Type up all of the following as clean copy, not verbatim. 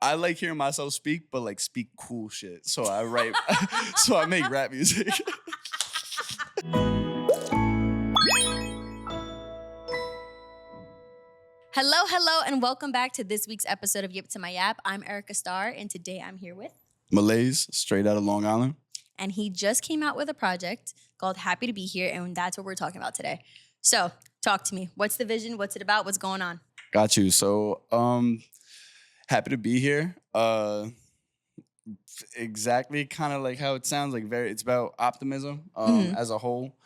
I like hearing myself speak, but like speak cool shit. So I write, so I make rap music. Hello, and welcome back to this week's episode of Yip to My Yap. I'm Erica Star, and today I'm here with... Malaise, straight out of Long Island. And he just came out with a project called Happy to Be Here, and that's what we're talking about today. So, talk to me. What's the vision? What's it about? What's going on? Got you. So, happy to be here. Exactly kind of like how it sounds, like it's about optimism as a whole.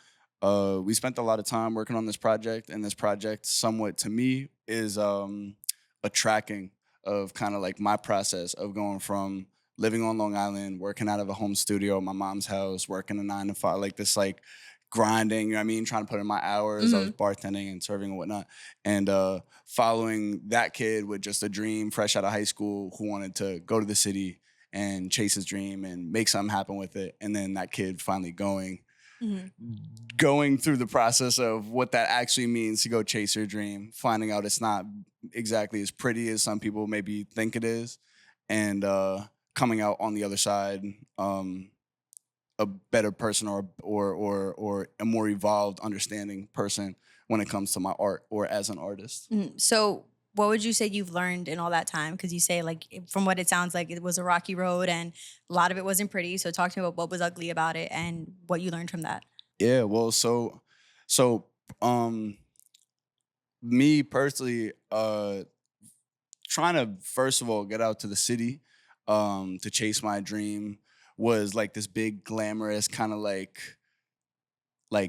We spent a lot of time working on this project, and this project somewhat to me is a tracking of kind of like my process of going from living on Long Island, working out of a home studio at my mom's house, working a 9 to 5, like this like grinding, you know what I mean, trying to put in my hours. I was bartending and serving and whatnot, and following that kid with just a dream fresh out of high school who wanted to go to the city and chase his dream and make something happen with it. And then that kid finally going through the process of what that actually means to go chase your dream, finding out it's not exactly as pretty as some people maybe think it is, and coming out on the other side a better person or a more evolved understanding person when it comes to my art or as an artist. So what would you say you've learned in all that time? Because you say, like, from what it sounds like, it was a rocky road and a lot of it wasn't pretty. So talk to me about what was ugly about it and what you learned from that. Yeah, well, so me personally, trying to first of all get out to the city to chase my dream was like this big glamorous kind of like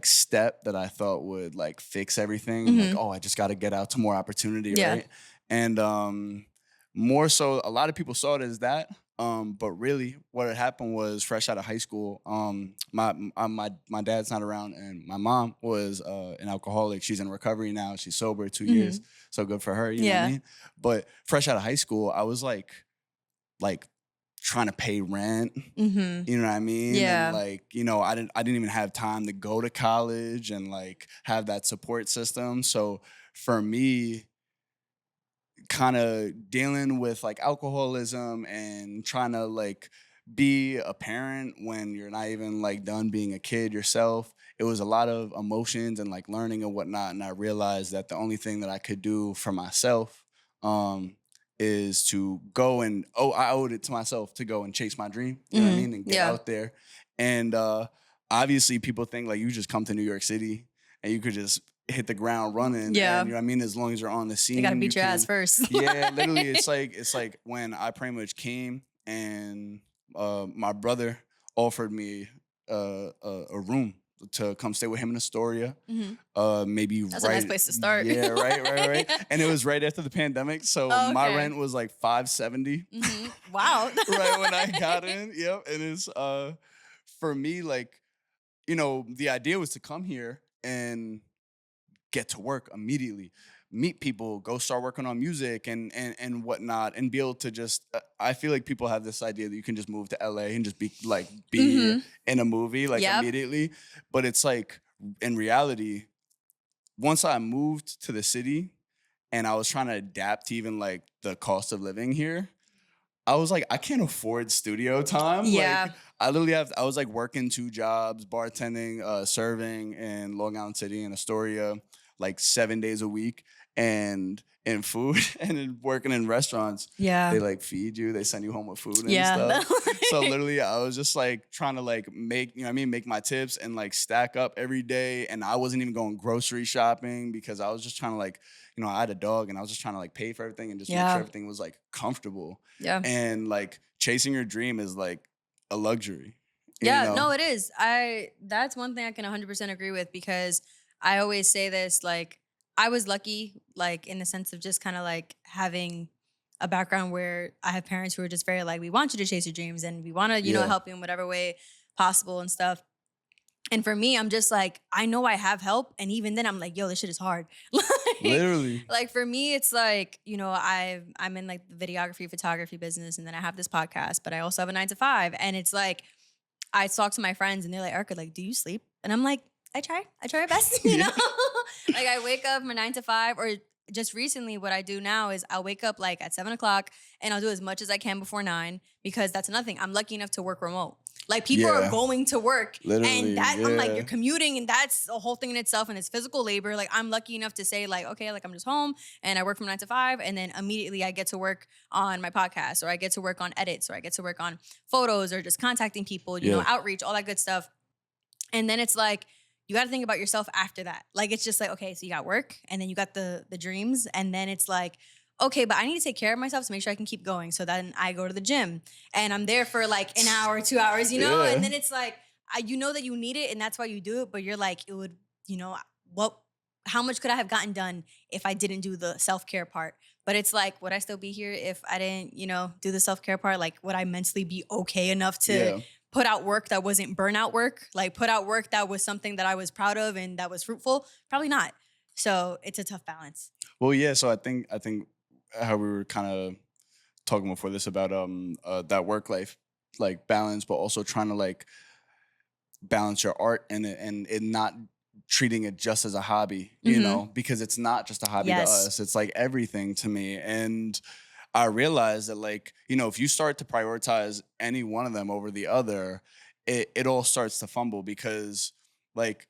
step that I thought would like fix everything. Like, oh, I just got to get out to more opportunity, right? And more so, a lot of people saw it as that. But really, what had happened was fresh out of high school. My dad's not around, and my mom was an alcoholic. She's in recovery now. She's sober 2 years, so good for her. You know what I mean? But fresh out of high school, I was like trying to pay rent. You know what I mean? Yeah. And like, you know, I didn't even have time to go to college and like have that support system. So for me, kind of dealing with like alcoholism and trying to like be a parent when you're not even like done being a kid yourself, it was a lot of emotions and like learning and whatnot. And I realized that the only thing that I could do for myself is to go and I owed it to myself to go and chase my dream, you know what I mean, and get out there. And obviously people think like you just come to New York City and you could just hit the ground running. Yeah. And, you know what I mean? As long as you're on the scene. You gotta beat your ass first. Yeah, literally. It's like when I pretty much came and my brother offered me a room to come stay with him in Astoria. Maybe that's a nice place to start. Yeah, right. And it was right after the pandemic. So my rent was like $570. Wow. Right when I got in. Yep. And it's for me, like, you know, the idea was to come here and get to work immediately, meet people, go start working on music and whatnot, and be able to just, I feel like people have this idea that you can just move to LA and just be in a movie like immediately. But it's like, in reality, once I moved to the city and I was trying to adapt to even like the cost of living here, I was like, I can't afford studio time. Yeah. Like, I was like working 2 jobs, bartending, serving in Long Island City and Astoria, like 7 days a week, and in food and in working in restaurants. Yeah. They like feed you, they send you home with food and stuff. So literally I was just like trying to like make, you know what I mean, make my tips and like stack up every day. And I wasn't even going grocery shopping because I was just trying to like, you know, I had a dog and I was just trying to like pay for everything and just make sure everything was like comfortable. Yeah. And like chasing your dream is like a luxury. Yeah, you know? no, it is. That's one thing I can 100% agree with, because I always say this, like, I was lucky, like, in the sense of just kind of like having a background where I have parents who are just very like, we want you to chase your dreams and we want to, you know, help you in whatever way possible and stuff. And for me, I'm just like, I know I have help. And even then I'm like, yo, this shit is hard. Literally. Like for me, it's like, you know, I'm in like the videography, photography business. And then I have this podcast, but I also have a 9 to 5. And it's like, I talk to my friends and they're like, Erica, like, do you sleep? And I'm like, I try my best, you know? Like I wake up from 9 to 5, or just recently, what I do now is I'll wake up like at 7 o'clock and I'll do as much as I can before 9, because that's another thing. I'm lucky enough to work remote. Like people are Yeah, going to work, and literally. that I'm like, you're Yeah, commuting, and that's a whole thing in itself, and it's physical labor. Like I'm lucky enough to say like, okay, like I'm just home and I work from 9 to 5, and then immediately I get to work on my podcast, or I get to work on edits, or I get to work on photos, or just contacting people, yeah, outreach, all that good stuff. And then it's like, you got to think about yourself after that. Like it's just like, okay, so you got work, and then you got the dreams, and then it's like, okay, but I need to take care of myself to make sure I can keep going. So then I go to the gym and I'm there for like an hour, 2 hours, yeah, and then it's like, you know that you need it and that's why you do it, but you're like, it would, what, how much could I have gotten done if I didn't do the self-care part? But it's like, would I still be here if I didn't, do the self-care part? Like, would I mentally be okay enough to yeah. put out work that wasn't burnout work? Like, put out work that was something that I was proud of and that was fruitful? Probably not. So it's a tough balance. Well, yeah. So I think how we were kind of talking before this about that work life like balance, but also trying to like balance your art and it not treating it just as a hobby, Mm-hmm. because it's not just a hobby to Yes. us. It's like everything to me. And I realized that like, if you start to prioritize any one of them over the other, it all starts to fumble because like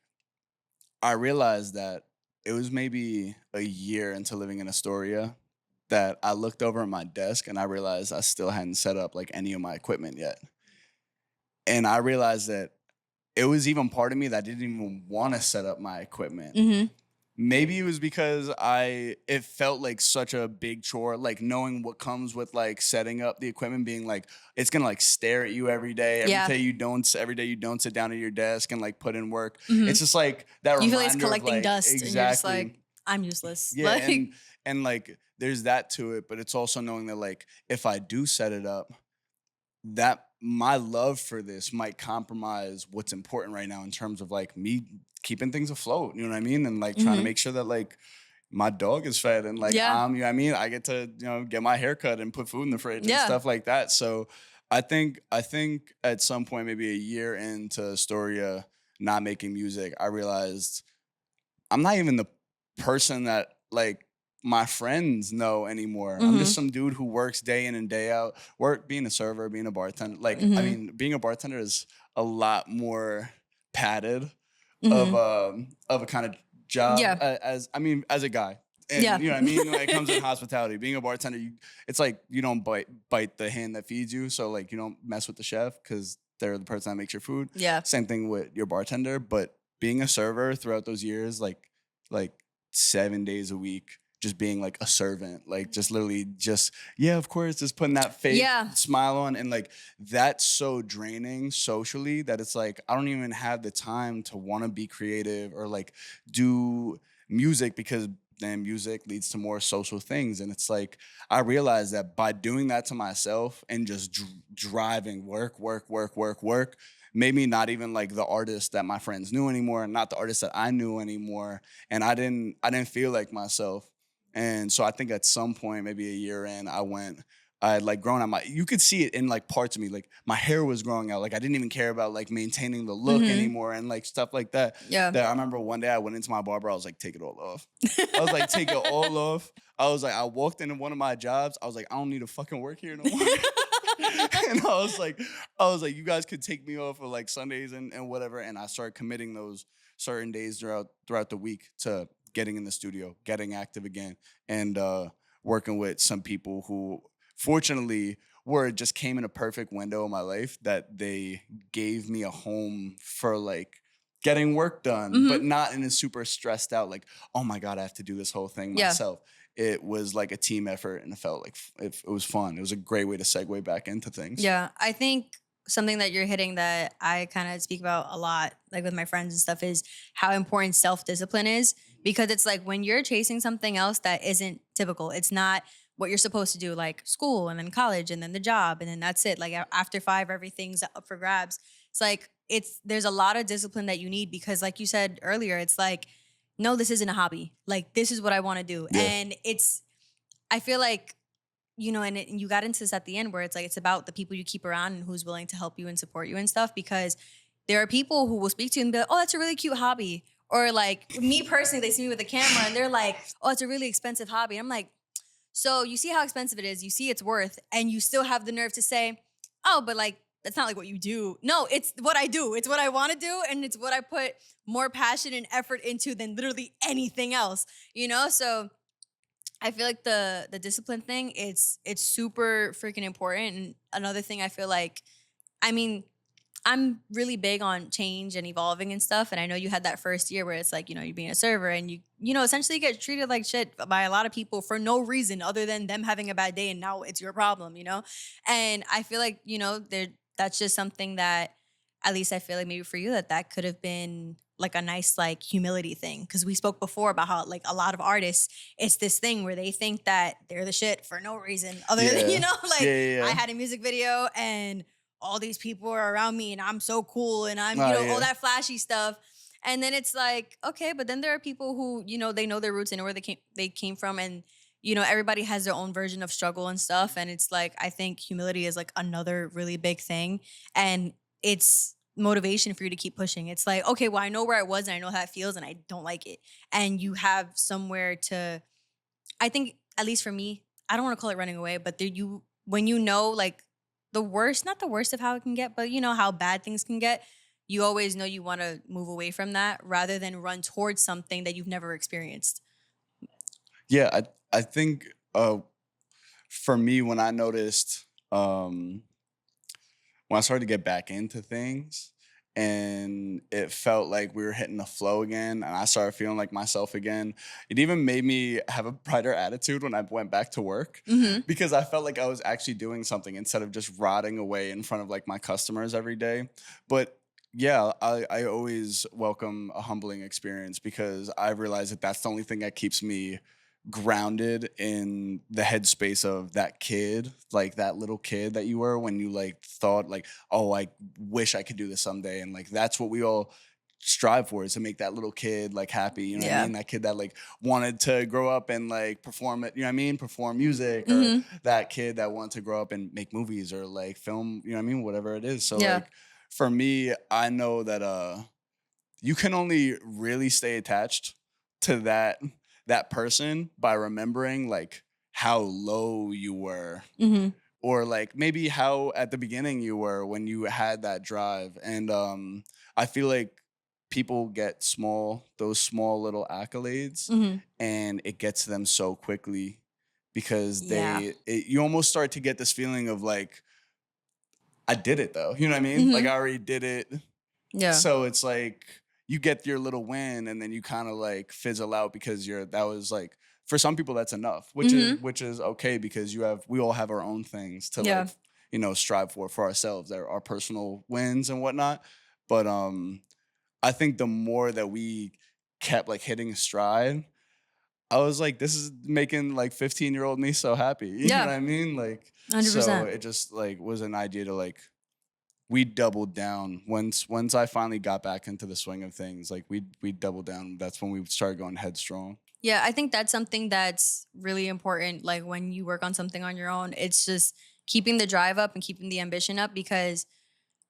I realized that it was maybe a year into living in Astoria that I looked over at my desk and I realized I still hadn't set up like any of my equipment yet. And I realized that it was even part of me that didn't even want to set up my equipment. Mm-hmm. Maybe it was because it felt like such a big chore, like knowing what comes with like setting up the equipment, being like it's gonna like stare at you every day. Yeah. Every day you don't sit down at your desk and like put in work. Mm-hmm. It's just like that You feel like it's reminder of collecting like dust and you're just exactly. like, I'm useless. Yeah, Like, and like there's that to it, but it's also knowing that like if I do set it up, that my love for this might compromise what's important right now in terms of like me keeping things afloat, you know what I mean? And like trying to mm-hmm. make sure that like my dog is fed and like Yeah. you know what I mean? I get to, get my hair cut and put food in the fridge and Yeah. stuff like that. So I think at some point, maybe a year into Astoria not making music, I realized I'm not even the person that like my friends know anymore. I'm Mm-hmm. just some dude who works day in and day out. Work being a server, being a bartender. Like I Mm-hmm. mean, being a bartender is a lot more padded Mm-hmm. of a kind of job Yeah. as I mean as a guy. And Yeah. you know what I mean? When it comes in hospitality, being a bartender, it's like you don't bite the hand that feeds you. So like you don't mess with the chef because they're the person that makes your food. Yeah. Same thing with your bartender, but being a server throughout those years, like 7 days a week, just being like a servant, like just literally just yeah, of course, just putting that fake Yeah. smile on, and like that's so draining socially that it's like I don't even have the time to want to be creative or like do music because then music leads to more social things. And it's like I realized that by doing that to myself and just driving work made me not even like the artist that my friends knew anymore and not the artist that I knew anymore. And I didn't feel like myself. And so I think at some point, maybe a year in, I had like grown out you could see it in like parts of me. Like my hair was growing out. Like I didn't even care about like maintaining the look Mm-hmm. anymore and like stuff like that. Yeah. That I remember one day I went into my barber, I was like, take it all off. I was like, take it all off. I was like, I walked into one of my jobs. I was like, I don't need to fucking work here no more. And I was like, you guys could take me off for like Sundays and whatever. And I started committing those certain days throughout the week to getting in the studio, getting active again, and working with some people who fortunately were just came in a perfect window in my life that they gave me a home for like getting work done, Mm-hmm. but not in a super stressed out, like, oh my God, I have to do this whole thing Yeah. myself. It was like a team effort and it felt like it was fun. It was a great way to segue back into things. Yeah. I think something that you're hitting that I kind of speak about a lot, like with my friends and stuff, is how important self-discipline is. Because it's like when you're chasing something else that isn't typical, it's not what you're supposed to do, like school and then college and then the job and then that's it. Like after 5, everything's up for grabs. It's like there's a lot of discipline that you need because, like you said earlier, it's like, no, this isn't a hobby. Like this is what I want to do, Yeah. and I feel like, and you got into this at the end where it's like it's about the people you keep around and who's willing to help you and support you and stuff, because there are people who will speak to you and be like, oh, that's a really cute hobby. Or like me personally, they see me with a camera and they're like, oh, it's a really expensive hobby. And I'm like, so you see how expensive it is, you see its worth, and you still have the nerve to say, oh, but like, that's not like what you do. No, it's what I do. It's what I want to do. And it's what I put more passion and effort into than literally anything else, you know? So I feel like the discipline thing, it's super freaking important. And another thing I feel like, I mean, I'm really big on change and evolving and stuff. And I know you had that first year where it's like, you know, you being a server and you know, essentially get treated like shit by a lot of people for no reason other than them having a bad day and now it's your problem, you know? And I feel like, you know, that's just something that at least I feel like maybe for you that could have been like a nice like humility thing. Cause we spoke before about how like a lot of artists, it's this thing where they think that they're the shit for no reason other than, you know, like I had a music video and all these people are around me and I'm so cool and I'm, you know, all that flashy stuff. And then it's like, okay, but then there are people who, you know, they know their roots and where they came from. And, you know, everybody has their own version of struggle and stuff. And it's like, I think humility is like another really big thing. And it's motivation for you to keep pushing. It's like, okay, well, I know where I was and I know how it feels and I don't like it. And you have somewhere to, I think, at least for me, I don't want to call it running away, but when you know, like, the worst, not the worst of how it can get, but you know how bad things can get, you always know you want to move away from that rather than run towards something that you've never experienced. Yeah, I think for me, when I noticed when I started to get back into things and it felt like we were hitting the flow again and I started feeling like myself again, it even made me have a brighter attitude when I went back to work because I felt like I was actually doing something instead of just rotting away in front of like my customers every day. But yeah, I always welcome a humbling experience because I realize that that's the only thing that keeps me grounded in the headspace of that kid, like that little kid that you were when you like thought like, oh, I wish I could do this someday. And like that's what we all strive for, is to make that little kid like happy. You know what I mean? That kid that like wanted to grow up and like perform it, you know what I mean? Perform music, or that kid that wanted to grow up and make movies or like film, you know what I mean? Whatever it is. So like for me, I know that you can only really stay attached to that person by remembering like how low you were, or like maybe how at the beginning you were when you had that drive. And I feel like people get those small little accolades, and it gets to them so quickly because you almost start to get this feeling of like, I did it though, you know what I mean? Like I already did it. So it's like you get your little win and then you kind of like fizzle out because that was like, for some people that's enough, which is okay because we all have our own things to like, you know, strive for ourselves, our personal wins and whatnot. But I think the more that we kept like hitting a stride, I was like, this is making like 15-year-old me so happy. You know what I mean? Like 100%. So it just like was an idea to like, we doubled down once I finally got back into the swing of things. Like we doubled down. That's when we started going headstrong. Yeah, I think that's something that's really important. Like when you work on something on your own, it's just keeping the drive up and keeping the ambition up, because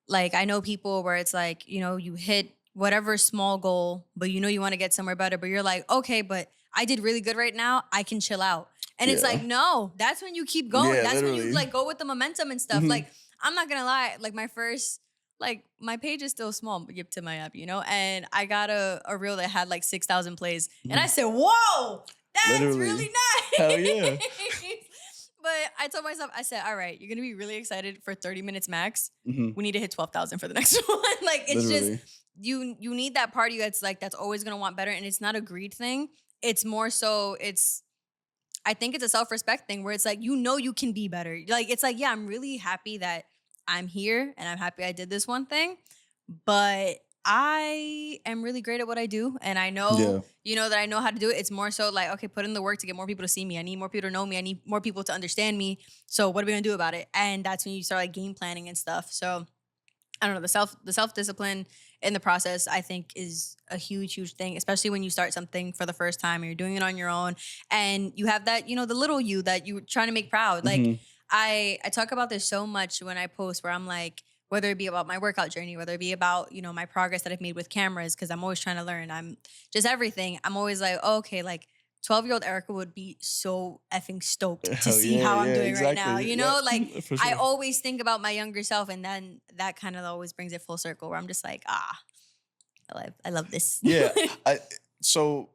like I know people where it's like, you know, you hit whatever small goal, but you know you want to get somewhere better, but you're like, okay, but I did really good right now, I can chill out. And it's like, no, that's when you keep going. That's literally when you like go with the momentum and stuff. Like, I'm not gonna lie, like my page is still small, yep, to my app, you know? And I got a reel that had like 6,000 plays. And I said, whoa, that's really nice. Hell yeah. But I told myself, I said, all right, you're gonna be really excited for 30 minutes max. We need to hit 12,000 for the next one. Like it's just, you need that part of you that's always gonna want better. And it's not a greed thing. It's more so, I think it's a self-respect thing where it's like, you know, you can be better. Like, it's like, yeah, I'm really happy that I'm here and I'm happy I did this one thing, but I am really great at what I do. And I know, you know, that I know how to do it. It's more so like, okay, put in the work to get more people to see me. I need more people to know me. I need more people to understand me. So what are we going to do about it? And that's when you start like game planning and stuff. So I don't know, the self-discipline in the process, I think, is a huge thing, especially when you start something for the first time and you're doing it on your own and you have that, you know, the little you that you're trying to make proud. Like I talk about this so much when I post, where I'm like, whether it be about my workout journey, whether it be about, you know, my progress that I've made with cameras, because I'm always trying to learn. I'm just everything. I'm always like, oh, okay, like 12-year-old Erica would be so effing stoked to Oh see yeah, how I'm yeah, doing right now. exactly. You Yep, know, like for I sure. always think about my younger self, and then that kind of always brings it full circle where I'm just like, I love this. Yeah, I so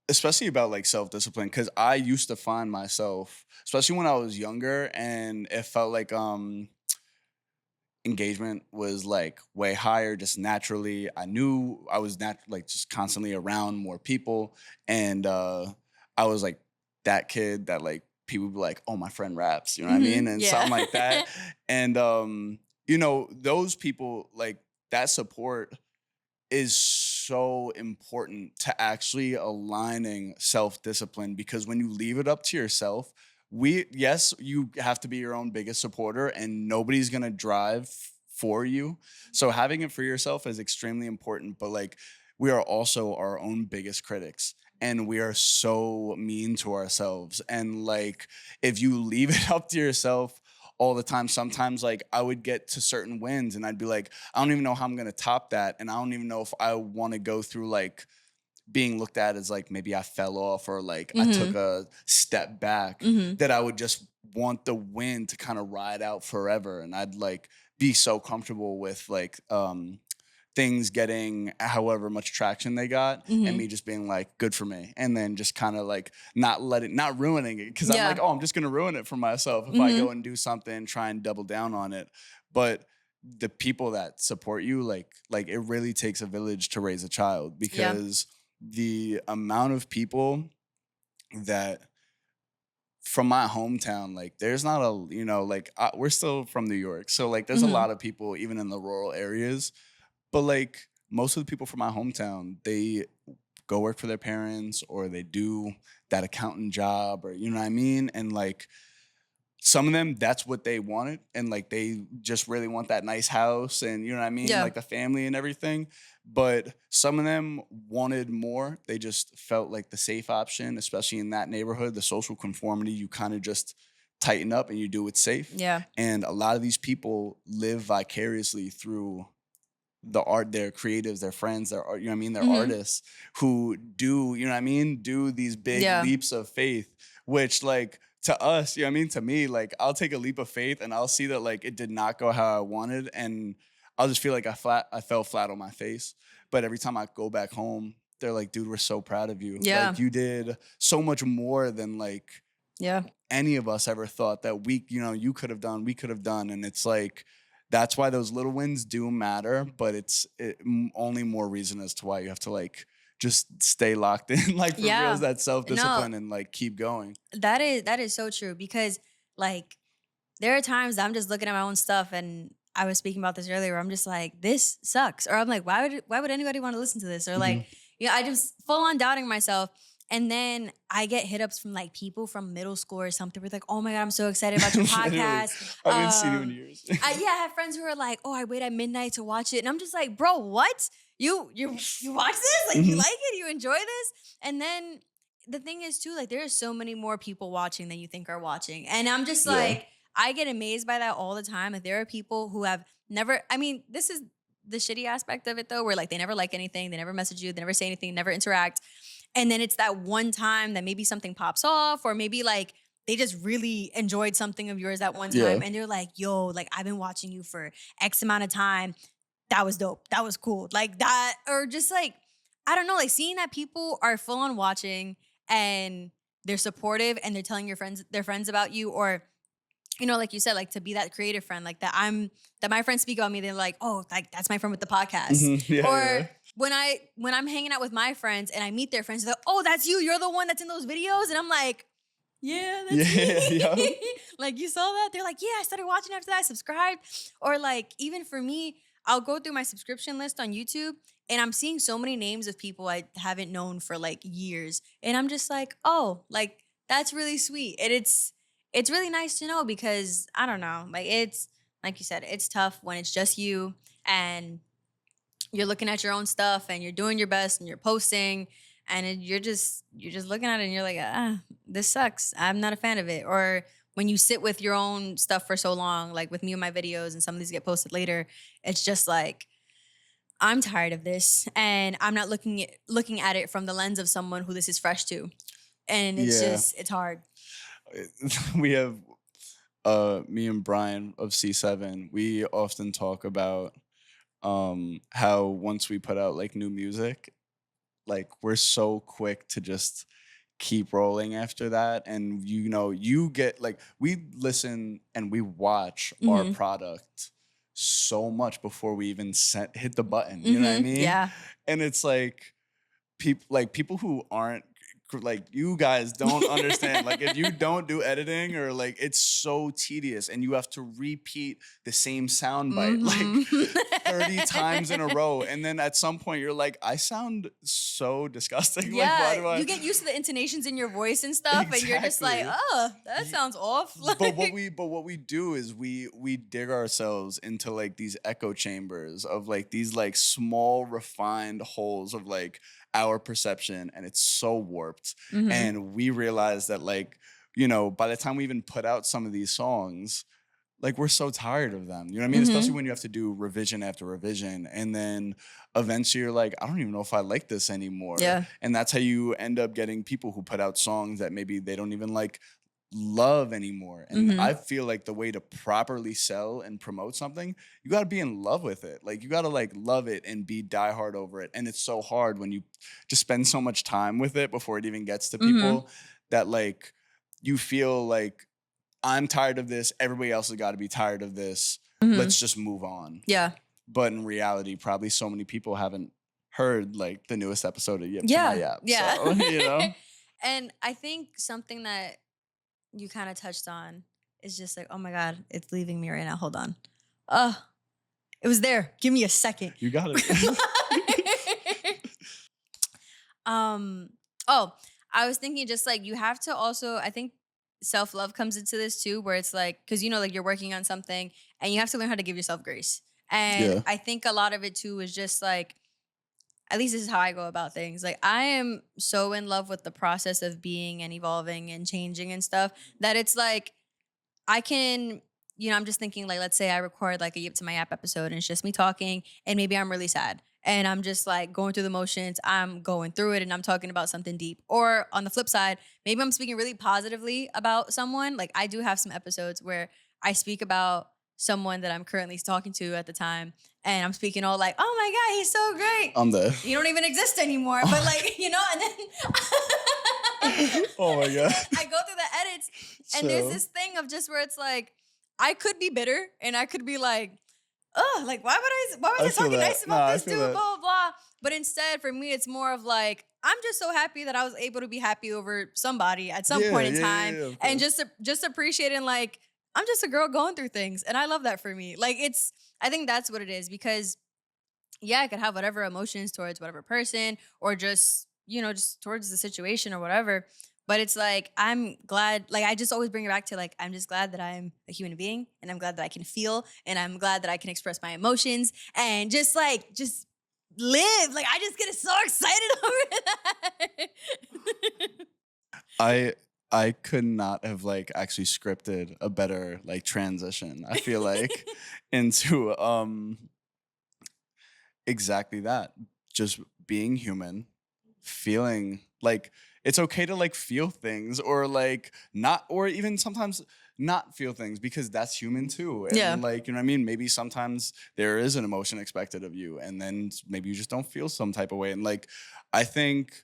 especially about like self-discipline, because I used to find myself, especially when I was younger, and it felt like engagement was like way higher just naturally. I knew I was like just constantly around more people, and I was like that kid that like people would be like, oh, my friend raps, you know what I mean, and Yeah. something like that. And you know, those people, like, that support is so important to actually aligning self-discipline, because when you leave it up to yourself, yes, you have to be your own biggest supporter and nobody's going to drive for you. So having it for yourself is extremely important, but like, we are also our own biggest critics, and we are so mean to ourselves. And like, if you leave it up to yourself all the time, sometimes like I would get to certain wins and I'd be like, I don't even know how I'm going to top that, and I don't even know if I want to go through like being looked at as like maybe I fell off or like I took Hmm. a step back, Hmm. that I would just want the win to kind of ride out forever. And I'd like be so comfortable with like things getting however much traction they got, and Hmm. me just being like, good for me, and then just kind of like not ruining it, because I'm like, Yeah. oh, I'm just gonna ruin it for myself if I Hmm. go and do something, try and double down on it. But the people that support you, like it really takes a village to raise a child, Yeah. because the amount of people that from my hometown, like there's not a, you know, like we're still from New York, so like there's a Hmm. lot of people even in the rural areas, but like most of the people from my hometown, they go work for their parents, or they do that accountant job, or you know what I mean, and like some of them, that's what they wanted, and like they just really want that nice house, and you know what I mean, Yeah. like the family and everything. But some of them wanted more. They just felt like the safe option, especially in that neighborhood, the social conformity, you kind of just tighten up and you do it safe. Yeah. And a lot of these people live vicariously through the art, their creatives, their friends, their art, you know what I mean, their Hmm. artists who do, you know what I mean, do these big Yeah. leaps of faith, which like to us, you know what I mean, to me, like I'll take a leap of faith and I'll see that like it did not go how I wanted, and I'll just feel like I fell flat on my face. But every time I go back home, they're like, dude, we're so proud of you. Yeah. Like you did so much more than like Yeah. any of us ever thought that we, you know, you could have done, we could have done. And it's like, that's why those little wins do matter, but only more reason as to why you have to like just stay locked in, like for real, Yeah. is that No, self-discipline, and like keep going. that is so true, because like there are times that I'm just looking at my own stuff, and I was speaking about this earlier where I'm just like, this sucks. Or I'm like, why would anybody want to listen to this? Or like, Mhm. I just full on doubting myself. And then I get hit ups from like people from middle school or something. We're like, oh my God, I'm so excited about your Literally, podcast. I haven't seen you in years. I have friends who are like, oh, I wait at midnight to watch it. And I'm just like, bro, what? You watch this? Like you Mhm. like it? You enjoy this? And then the thing is too, like there are so many more people watching than you think are watching. And I'm just Yeah. like, I get amazed by that all the time. Like there are people who have never, I mean, this is the shitty aspect of it though, where like they never like anything, they never message you, they never say anything, never interact. And then it's that one time that maybe something pops off, or maybe like they just really enjoyed something of yours that one Yeah. time. And they're like, yo, like I've been watching you for X amount of time. That was dope. That was cool. Like that, or just like, I don't know, like seeing that people are full on watching and they're supportive and they're telling their friends about you, or like you said, like to be that creative friend, like that my friends speak about me, they're like, oh, like that's my friend with the podcast. Yeah, Or yeah. when I'm hanging out with my friends and I meet their friends, they're like, oh, that's you. You're the one that's in those videos. And I'm like, yeah, that's Yeah, yeah. me. Like you saw that? They're like, yeah, I started watching after that, I subscribed. Or like even for me, I'll go through my subscription list on YouTube and I'm seeing so many names of people I haven't known for like years. And I'm just like, oh, like that's really sweet. And it's really nice to know, because I don't know, like it's like you said, it's tough when it's just you and you're looking at your own stuff and you're doing your best and you're posting, and you're just looking at it and you're like, this sucks. I'm not a fan of it. Or when you sit with your own stuff for so long, like with me and my videos, and some of these get posted later, it's just like, I'm tired of this, and I'm not looking at it from the lens of someone who this is fresh to, and Yeah. it's hard. We have me and Brian of C7. We often talk about how once we put out like new music, like we're so quick to just keep rolling after that. And you know, you get like, we listen and we watch our Mhm. product so much before we even hit the button, you know what I mean? Yeah. And it's like people who aren't like, you guys don't understand. Like, if you don't do editing, or like, it's so tedious, and you have to repeat the same sound bite like 30 times in a row, and then at some point you're like, I sound so disgusting. Like, why do Yeah, I? you get used to the intonations in your voice and stuff, and you're just like, Exactly. oh, that sounds off. But what we do is we dig ourselves into like these echo chambers of like these like small refined holes of like our perception, and it's so warped. Mhm. And we realize that, like, you know, by the time we even put out some of these songs, like, we're so tired of them, you know what I mean? Especially Mhm. when you have to do revision after revision, and then eventually you're like, I don't even know if I like this anymore. Yeah. And that's how you end up getting people who put out songs that maybe they don't even like love anymore. And Mhm. I feel like the way to properly sell and promote something, you got to be in love with it. Like, you got to like love it and be diehard over it. And it's so hard when you just spend so much time with it before it even gets to Mhm. people, that like you feel like, I'm tired of this, everybody else has got to be tired of this, Mhm. let's just move on. Yeah. But in reality, probably so many people haven't heard like the newest episode of Yip to My Yeah. Yap. Yeah. So, you know? And I think something that you kind of touched on is just like, oh my God, it's leaving me right now. Hold on. It was there. Give me a second. You got it. um, oh, I was thinking just like you have to also, I think self-love comes into this too, where it's like, because you know, like you're working on something and you have to learn how to give yourself grace. And Yeah. I think a lot of it too is just like, at least this is how I go about things. Like, I am so in love with the process of being and evolving and changing and stuff that it's like I can, you know, I'm just thinking like, let's say I record like a Yip to My App episode and it's just me talking, and maybe I'm really sad and I'm just like going through the motions. I'm going through it and I'm talking about something deep. Or on the flip side, maybe I'm speaking really positively about someone. Like, I do have some episodes where I speak about someone that I'm currently talking to at the time, and I'm speaking all like, oh my God, he's so great. I'm the. You don't even exist anymore. But like, you know, and then Oh my God. I go through the edits, and there's this thing of just where it's like, I could be bitter and I could be like, oh, like why was I I feel talking that. nice about Nah, I this feel dude, blah, that. blah, blah. But instead, for me, it's more of like, I'm just so happy that I was able to be happy over somebody at some point in time, Of and course. just appreciating like, I'm just a girl going through things, and I love that for me. Like, I think that's what it is, because yeah, I could have whatever emotions towards whatever person, or just, you know, just towards the situation or whatever. But it's like, I'm glad, like, I just always bring it back to like, I'm just glad that I'm a human being, and I'm glad that I can feel, and I'm glad that I can express my emotions, and just like, just live. Like, I just get so excited over that. I could not have like actually scripted a better like transition, I feel like, into exactly that. Just being human, feeling like it's okay to like feel things, or like not, or even sometimes not feel things, because that's human too. Yeah. And like, you know what I mean? Maybe sometimes there is an emotion expected of you, and then maybe you just don't feel some type of way. And like, I think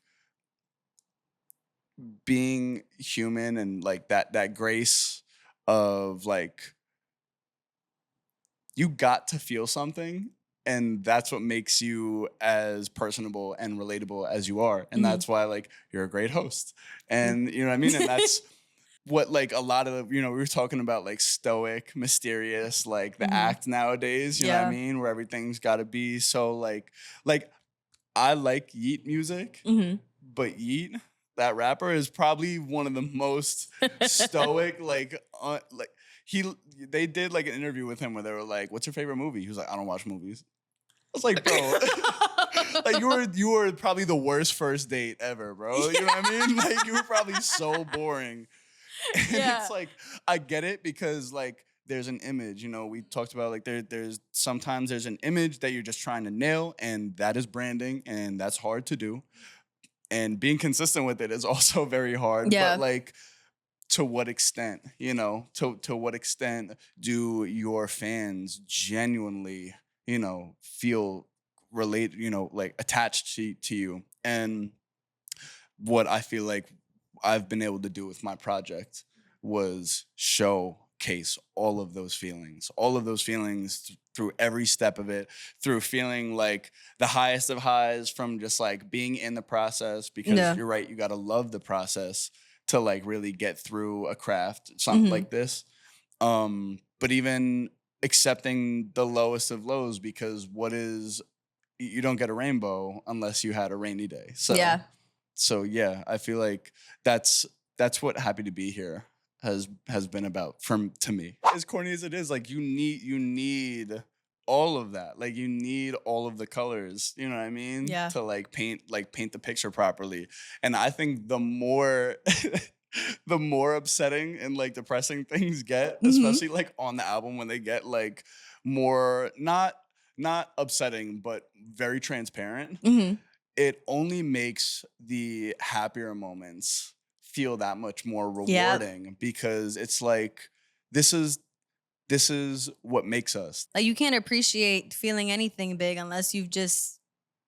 being human and like that grace of like, you got to feel something, and that's what makes you as personable and relatable as you are. And Mhm. that's why like you're a great host, and you know what I mean? And that's what like a lot of, you know, we were talking about like stoic, mysterious, like the Mhm. act nowadays, you know what I Yeah. mean, where everything's got to be so like I like Yeet music, Mhm. but Yeet, that rapper, is probably one of the most stoic, like he they did like an interview with him where they were like, "What's your favorite movie?" He was like, "I don't watch movies." I was like, "Bro, like you were probably the worst first date ever, bro." You know what I mean? Like, you were probably so boring. And Yeah. it's like, I get it because like there's an image, you know, we talked about like there's sometimes there's an image that you're just trying to nail, and that is branding, and that's hard to do. And being consistent with it is also very hard. Yeah. But like, to what extent, you know, to what extent do your fans genuinely, you know, feel related, you know, like attached to you? And what I feel like I've been able to do with my project was showcase all of those feelings, through every step of it, through feeling like the highest of highs from just like being in the process, because Yeah. you're right, you got to love the process to like really get through a craft, something like this. But even accepting the lowest of lows, because you don't get a rainbow unless you had a rainy day. Yeah. So yeah, I feel like that's what Happy to Be Here has been about to me. As corny as it is, like you need all of that. Like you need all of the colors, you know what I mean? Yeah. To like paint the picture properly. And I think the more the more upsetting and like depressing things get, especially like on the album, when they get like more not upsetting but very transparent, it only makes the happier moments feel that much more rewarding, because it's like this is what makes us. Like you can't appreciate feeling anything big unless you've just,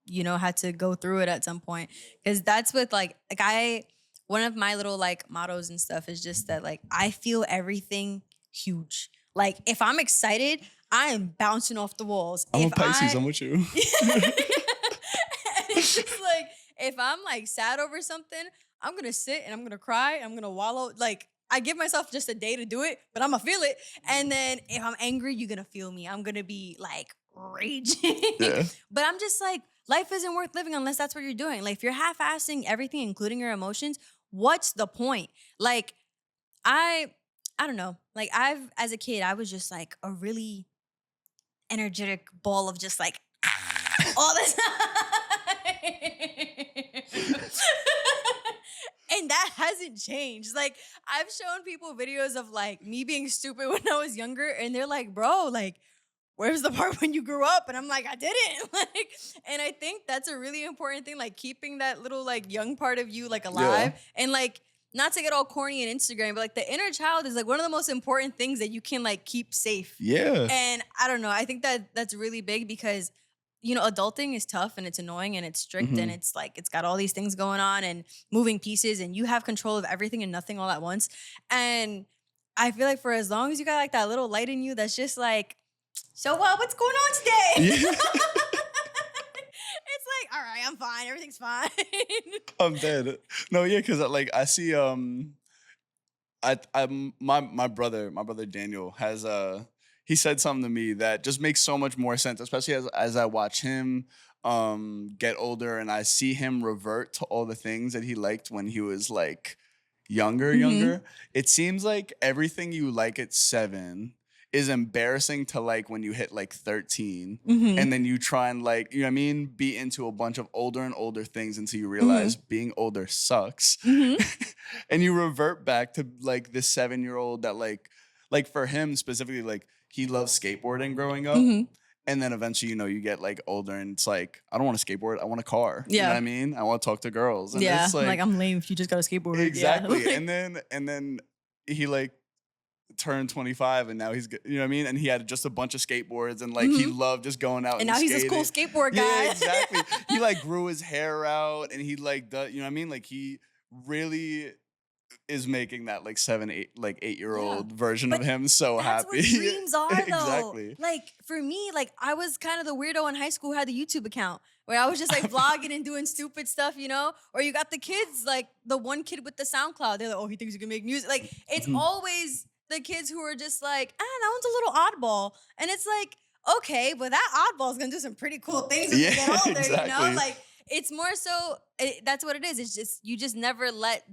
you know, had to go through it at some point. Because that's what one of my little like mottos and stuff is just that like I feel everything huge. Like if I'm excited, I am bouncing off the walls. I'm a Pisces, I'm with you. It's just like if I'm like sad over something, I'm gonna sit and I'm gonna cry. I'm gonna wallow. Like I give myself just a day to do it, but I'm gonna feel it. And then if I'm angry, you're gonna feel me. I'm gonna be like raging. Yeah. But I'm just like, life isn't worth living unless that's what you're doing. Like if you're half-assing everything, including your emotions, what's the point? Like I don't know. Like as a kid, I was just like a really energetic ball of just like all the time. And that hasn't changed. Like I've shown people videos of like me being stupid when I was younger, and they're like, bro, like, where's the part when you grew up? And I'm like, I didn't. Like, and I think that's a really important thing, like keeping that little like young part of you like alive. And like, not to get all corny and Instagram, but like the inner child is like one of the most important things that you can like keep safe. Yeah. And I don't know, I think that that's really big because, you know, adulting is tough and it's annoying and it's strict and it's like, it's got all these things going on and moving pieces and you have control of everything and nothing all at once. And I feel like for as long as you got like that little light in you that's just like, so what's going on today? Yeah. It's like, all right, I'm fine. Everything's fine. I'm dead. No, yeah, because like I see my brother Daniel has he said something to me that just makes so much more sense, especially as I watch him get older and I see him revert to all the things that he liked when he was like younger. It seems like everything you like at 7 is embarrassing to like when you hit like 13 and then you try and like, you know what I mean, be into a bunch of older and older things until you realize being older sucks. And you revert back to like this 7-year-old that like for him specifically, like he loved skateboarding growing up. And then eventually, you know, you get like older and it's like, I don't want a skateboard. I want a car. You know what I mean? I want to talk to girls. And yeah. It's like I'm lame if you just got a skateboard. Exactly. Yeah. And then he like turned 25 and now he's, you know what I mean? And he had just a bunch of skateboards and like he loved just going out and now skating. He's this cool skateboard guy. Yeah, exactly. He like grew his hair out and he like does, you know what I mean? Like he really is making that like 8-year-old version of him so that's happy. What dreams are though. Exactly. Like for me, like I was kind of the weirdo in high school who had the YouTube account where I was just like vlogging and doing stupid stuff, you know? Or you got the kids, like the one kid with the SoundCloud. They're like, oh, he thinks he can make music. Like it's always the kids who are just like, that one's a little oddball. And it's like, okay, but that oddball is gonna do some pretty cool things when you get older, exactly. You know? Like it's more so, that's what it is. It's just, you just never let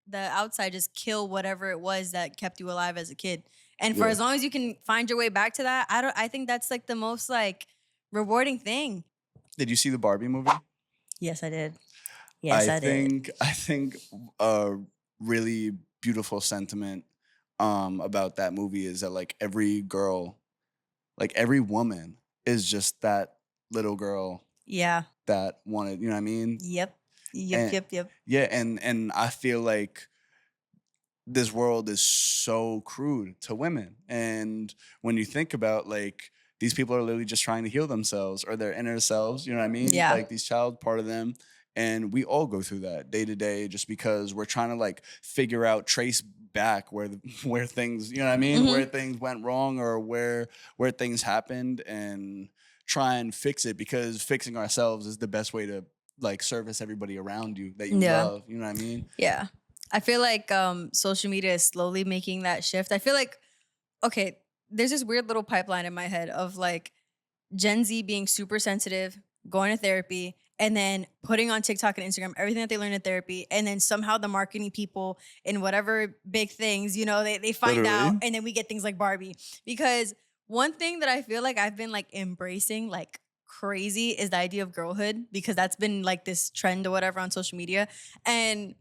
the outside just kill whatever it was that kept you alive as a kid. And for as long as you can find your way back to that, I think that's like the most like rewarding thing. Did you see the Barbie movie? Yes, I did. Yes, I did. I think a really beautiful sentiment about that movie is that like every girl, like every woman is just that little girl Yeah. that wanted, you know what I mean? Yep. Yep. And Yep. Yep. yeah, and I feel like this world is so crude to women. And when you think about like these people are literally just trying to heal themselves or their inner selves, you know what I mean? Yeah. Like these child part of them. And we all go through that day to day just because we're trying to like figure out, trace back where things, you know what I mean? Mm-hmm. Where things went wrong or where things happened and try and fix it because fixing ourselves is the best way to like service everybody around you that you Yeah. love. You know what I mean? Yeah. I feel like social media is slowly making that shift. I feel like, okay, there's this weird little pipeline in my head of like Gen Z being super sensitive, going to therapy, and then putting on TikTok and Instagram everything that they learned in therapy. And then somehow the marketing people in whatever big things, you know, they find out, Literally. and then we get things like Barbie. Because one thing that I feel like I've been like embracing like crazy is the idea of girlhood, because that's been like this trend or whatever on social media. And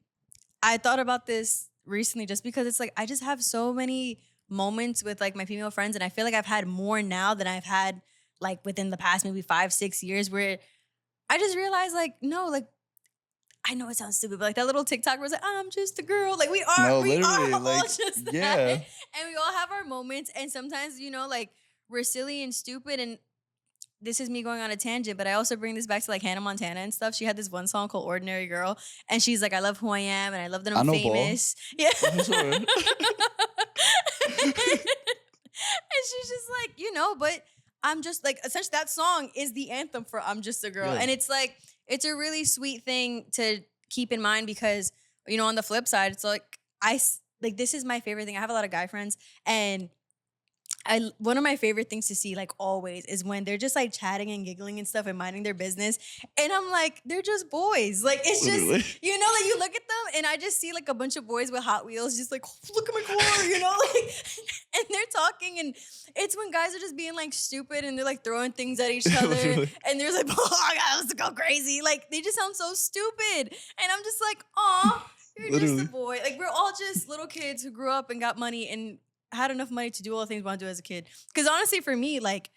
I thought about this recently just because it's like I just have so many moments with like my female friends, and I feel like I've had more now than I've had like within the past maybe 5-6 years, where I just realized like, no, like I know it sounds stupid, but like that little TikTok was like, I'm just a girl. Like we are No, all literally, like, just that. yeah. And we all have our moments, and sometimes, you know, like we're silly and stupid. And this is me going on a tangent, but I also bring this back to like Hannah Montana and stuff. She had this one song called Ordinary Girl, and she's like, I love who I am, and I love that I I'm know, famous. Yeah. For sure. And she's just like, you know, but I'm just like, essentially that song is the anthem for I'm just a girl. Yeah. And it's like, it's a really sweet thing to keep in mind because, you know, on the flip side, it's like, like, this is my favorite thing. I have a lot of guy friends, and one of my favorite things to see, like always, is when they're just like chatting and giggling and stuff and minding their business. And I'm like, they're just boys. Like, it's Literally. just, you know, like you look at them and I just see like a bunch of boys with Hot Wheels, just like, look at my car, you know, like, and they're talking. And it's when guys are just being like stupid and they're like throwing things at each other. Literally. And they're like, oh, God, let's go crazy. Like, they just sound so stupid. And I'm just like, aw, you're Literally. just a boy. Like, we're all just little kids who grew up and got money and had enough money to do all the things I want to do as a kid. Because honestly, for me, like,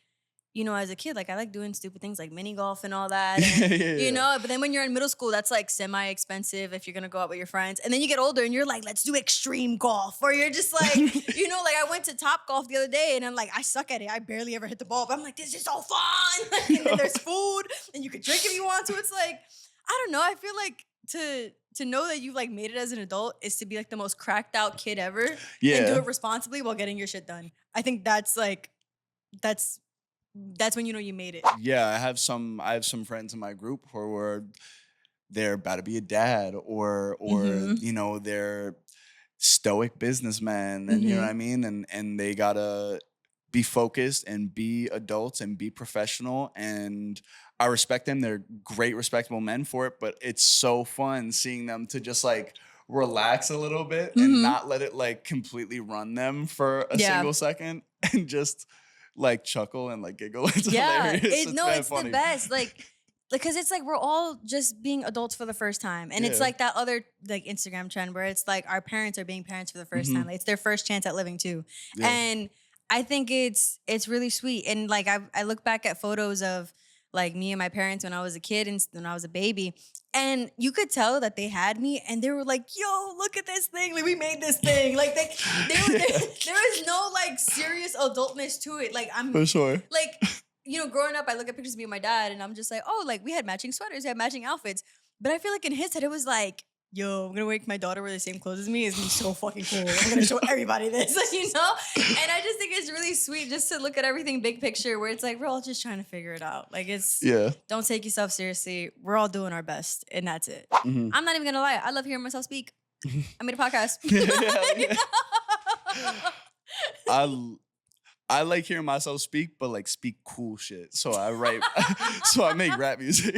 you know, as a kid, like I like doing stupid things like mini golf and all that. And, Yeah. You know, but then when you're in middle school, that's like semi-expensive if you're gonna go out with your friends. And then you get older and you're like, let's do extreme golf. Or you're just like, you know, like I went to Top Golf the other day and I'm like, I suck at it. I barely ever hit the ball. But I'm like, this is so fun. And then there's food and you can drink if you want to. It's like, I don't know. I feel like to know that you've like made it as an adult is to be like the most cracked out kid ever. Yeah. And do it responsibly while getting your shit done. I think that's like, that's when you know you made it. Yeah, I have some friends in my group who are they're about to be a dad or Mhm. you know, they're stoic businessmen and you know Mhm. what I mean? And they gotta be focused and be adults and be professional. And I respect them. They're great, respectable men for it, but it's so fun seeing them to just like relax a little bit and Mhm. not let it like completely run them for a Yeah. single second and just like chuckle and like giggle. It's Yeah, hilarious. It's mad it's funny. the best. Like, because it's like we're all just being adults for the first time, and it's Yeah. like that other like Instagram trend where it's like our parents are being parents for the 1st Mhm. time. Like, it's their first chance at living too, Yeah. and I think it's really sweet. And like I look back at photos of like me and my parents when I was a kid and when I was a baby, and you could tell that they had me, and they were like, "Yo, look at this thing! Like we made this thing!" Like there is no like serious adultness to it. Like I'm For sure. like, you know, growing up, I look at pictures of me and my dad, and I'm just like, oh, like we had matching sweaters, we had matching outfits. But I feel like in his head, it was like, yo, I'm gonna make my daughter wear the same clothes as me. It's gonna be so fucking cool. I'm gonna show everybody this, you know? And I just think it's really sweet just to look at everything big picture where it's like, we're all just trying to figure it out. Like, it's, Yeah. don't take yourself seriously. We're all doing our best, and that's it. Mhm. I'm not even gonna lie. I love hearing myself speak. I made a podcast. Yeah. I like hearing myself speak, but like speak cool shit. So I write, so I make rap music.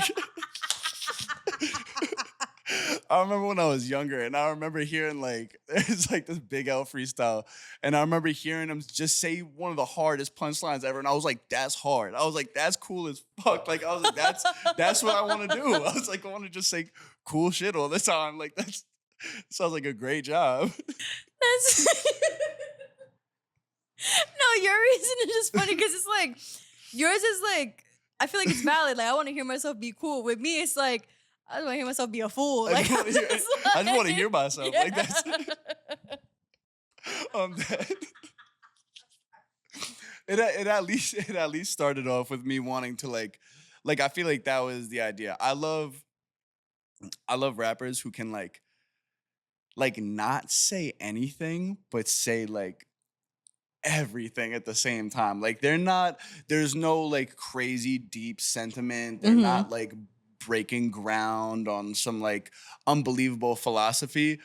I remember when I was younger, and I remember hearing like there's like this Big L freestyle, and I remember hearing him just say one of the hardest punchlines ever, and I was like, "That's hard." I was like, "That's cool as fuck." Like I was like, "That's what I want to do." I was like, "I want to just say cool shit all the time." Like Sounds like a great job. That's no, your reason is just funny because it's like yours is like I feel like it's valid. Like I want to hear myself be cool. With me, it's like I just want to hear myself be a fool. I Like just I'm want to hear, just I just want to like- hear myself. Yeah. Like that's that, it at least started off with me wanting to like I feel like that was the idea. I love rappers who can like not say anything but say like everything at the same time. Like there's no like crazy deep sentiment. They're Mhm. not like breaking ground on some like unbelievable philosophy,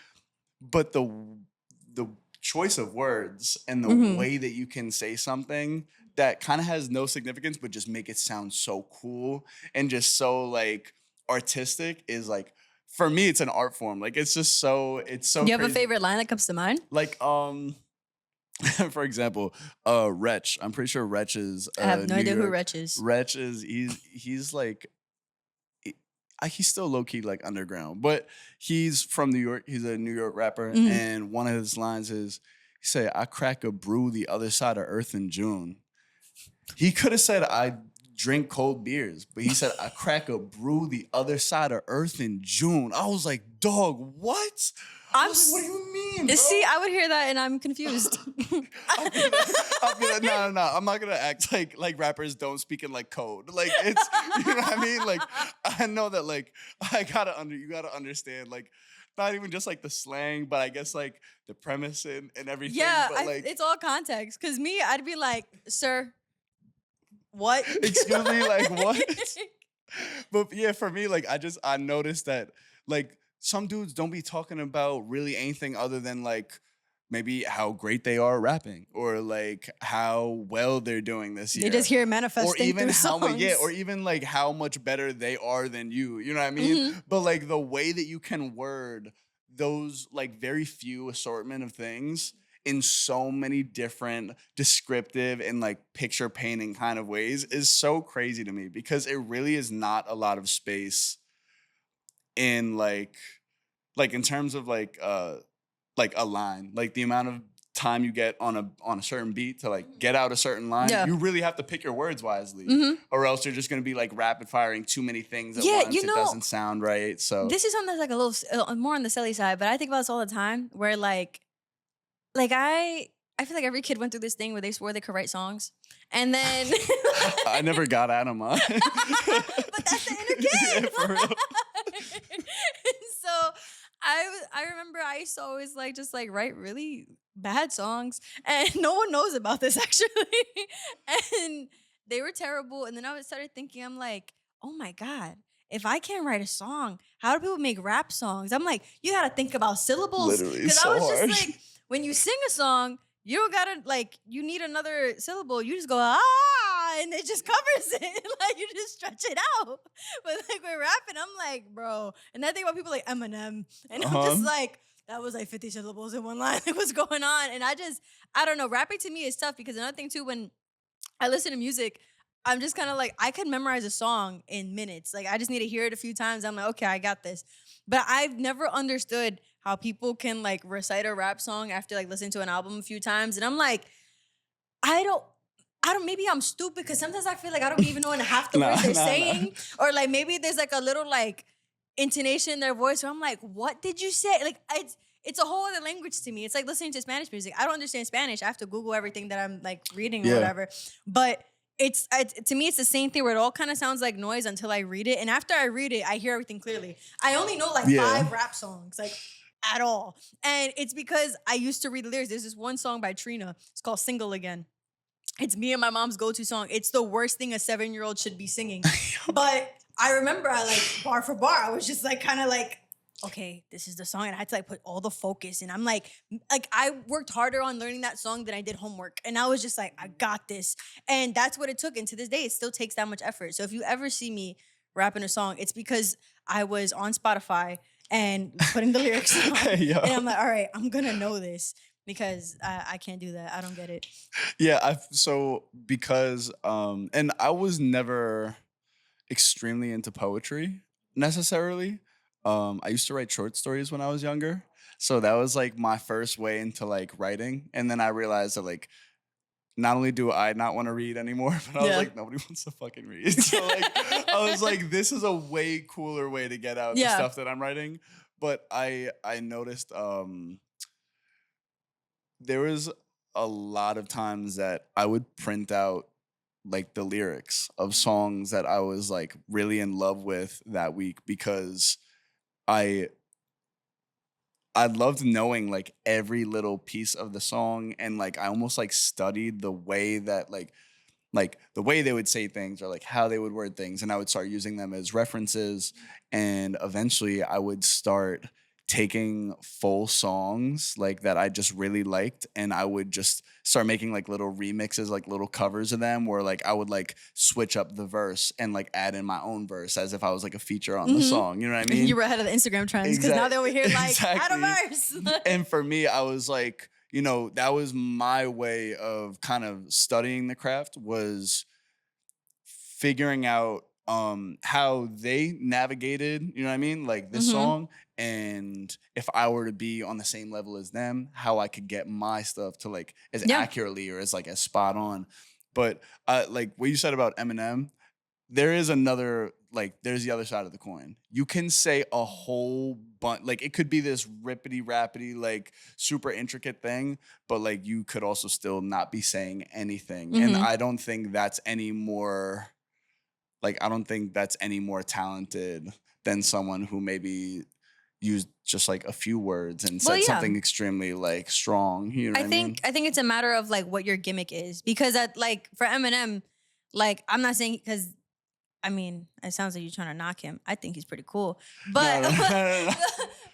but the choice of words and the Mhm. way that you can say something that kind of has no significance but just make it sound so cool and just so like artistic is like for me it's an art form. Like it's so Do you have a crazy. favorite line that comes to mind? Like for example, Wretch. I'm pretty sure Wretch is I have no New idea who York. Wretch is. Wretch is he's like he's still low key like underground, but he's from New York. He's a New York rapper, Mhm. and one of his lines is he said, "I crack a brew the other side of Earth in June." He could have said, "I drink cold beers," but he said, "I crack a brew the other side of Earth in June." I was like, "Dog, what?" I I'm was like, "What do you mean, bro?" See, I would hear that and I'm confused. I feel like, no. I'm not gonna act like rappers don't speak in like code. Like it's, you know what I mean. Like I know that like you gotta understand like not even just like the slang, but I guess like the premise and everything. Yeah, but like it's all context. Cause me, I'd be like, sir, what? excuse me, like what? But yeah, for me, like I noticed that like some dudes don't be talking about really anything other than like maybe how great they are rapping or like how well they're doing this year. They just hear Or manifesting even through how much, songs. yeah, or even like how much better they are than you. You know what I mean? Mhm. But like the way that you can word those like very few assortment of things in so many different descriptive and like picture painting kind of ways is so crazy to me because it really is not a lot of space in like in terms of like a line, like the amount of time you get on a certain beat to like get out a certain line, Yeah. you really have to pick your words wisely, Mhm. or else you're just gonna be like rapid firing too many things at Yeah, once. you It know, doesn't sound right. So this is something that's like a little more on the silly side, but I think about this all the time. Where like I feel like every kid went through this thing where they swore they could write songs, and then I never got out of mine. but that's the inner kid. Yeah, for real. So I remember I used to always like just like write really bad songs, and no one knows about this actually, and they were terrible. And then I started thinking, I'm like, oh my god. If I can't write a song, how do people make rap songs? I'm like, you gotta think about syllables. Literally, Because I so was hard. just like, when you sing a song, you don't gotta like you need another syllable. You just go and it just covers it. Like you just stretch it out. But like we're rapping, I'm like, bro. And I think about people like Eminem, and I'm just like, that was like 50 syllables in one line. Like what's going on? And I don't know. Rapping to me is tough because another thing too, when I listen to music, I'm just kind of like I can memorize a song in minutes. Like I just need to hear it a few times. I'm like, okay, I got this. But I've never understood how people can like recite a rap song after like listening to an album a few times. And I'm like, I don't maybe I'm stupid because sometimes I feel like I don't even know half the words they're saying. Or like maybe there's like a little like intonation in their voice where I'm like, what did you say? Like it's a whole other language to me. It's like listening to Spanish music. I don't understand Spanish. I have to Google everything that I'm like reading or Yeah. whatever. But it's to me, it's the same thing where it all kind of sounds like noise until I read it. And after I read it, I hear everything clearly. I only know like Yeah. 5 rap songs, like at all. And it's because I used to read the lyrics. There's this one song by Trina. It's called Single Again. It's me and my mom's go-to song. It's the worst thing a 7-year-old should be singing. But I remember I like bar for bar, I was just like kind of like, okay, this is the song. And I had to like put all the focus. And I'm like I worked harder on learning that song than I did homework. And I was just like, I got this. And that's what it took. And to this day, it still takes that much effort. So if you ever see me rapping a song, it's because I was on Spotify and putting the lyrics on. Yo. And I'm like, all right, I'm going to know this. Because I can't do that. I don't get it. Yeah, so because and I was never extremely into poetry necessarily. I used to write short stories when I was younger. So that was like my first way into like writing. And then I realized that like not only do I not want to read anymore, but I was Yeah. like, nobody wants to fucking read. So like I was like, this is a way cooler way to get out the Yeah. stuff that I'm writing. But I noticed there was a lot of times that I would print out like the lyrics of songs that I was like really in love with that week because I I loved knowing like every little piece of the song and like I almost like studied the way that like the way they would say things or like how they would word things and I would start using them as references and eventually I would start taking full songs like that I just really liked and I would just start making like little remixes like little covers of them where like I would like switch up the verse and like add in my own verse as if I was like a feature on the song, you know what I mean? You were ahead of the Instagram trends because now they're over here like add a Exactly. verse. And for me, I was like, you know, that was my way of kind of studying the craft was figuring out how they navigated, you know what I mean? Like this song and if I were to be on the same level as them, how I could get my stuff to like as Yeah. accurately or as like as spot on. But like what you said about Eminem, there is another like there's the other side of the coin. You can say a whole bunch like it could be this rippity rappity like super intricate thing, but like you could also still not be saying anything. And I don't think that's any more like I don't think that's any more talented than someone who maybe used just like a few words and said Well, yeah. something extremely like strong. You know what I mean? I think it's a matter of like what your gimmick is because at like for Eminem, like I'm not saying because I mean it sounds like you're trying to knock him. I think he's pretty cool, but No.